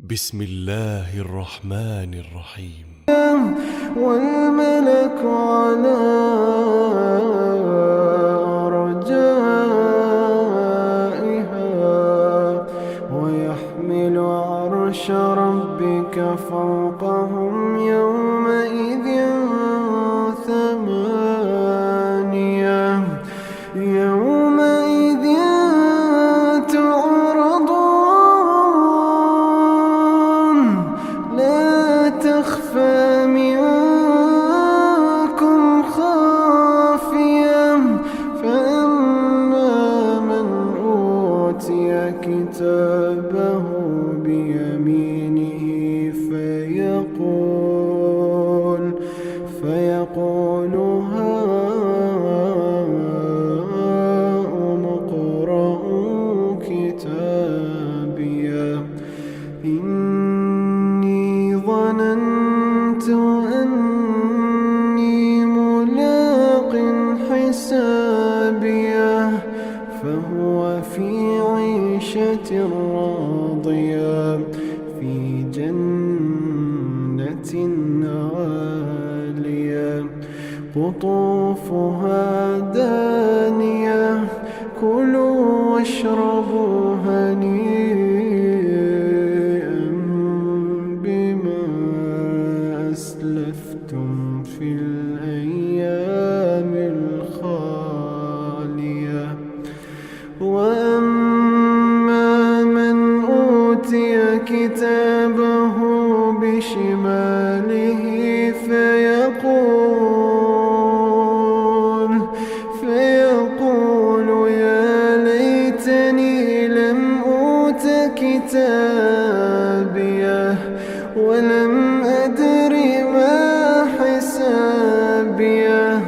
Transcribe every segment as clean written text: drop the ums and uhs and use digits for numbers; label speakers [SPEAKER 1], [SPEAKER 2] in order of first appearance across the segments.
[SPEAKER 1] بسم الله الرحمن الرحيم.
[SPEAKER 2] والملك على أرجائها ويحمل عرش ربك فوقهم يومئذ ثمانية يومئذ تعرضون لا تخفى منكم خافية فأما من أوتي كتابه بيمينه فيقول هاؤم اقرءوا كتابيه إني ظننت أني ملاق حسابيه فهو في عيشة راضية في جنة عالية قطوفها دانية كلوا واشربوا هنيئا بما أسلفتم في الأيام الخالية وأما من أوتي كتابه بشماله فيقول يا ليتني لم أوت كتابيه ولم أدر ما حسابيه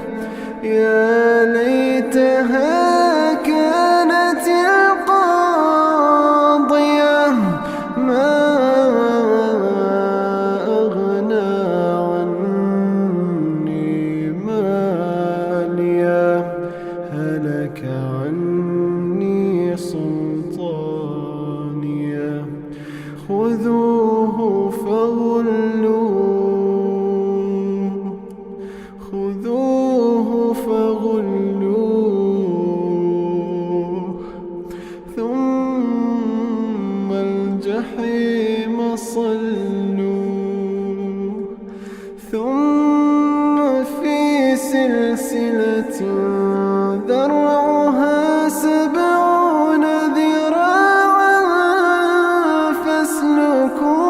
[SPEAKER 2] يا ليتها كانت القاضية ما أغنى عني ماليه هلك عني سلطانيه خذوه فغلوه ثم الجحيم صلوه ثم في سلسلة ذرعها 70 ذراعا فاسلكوه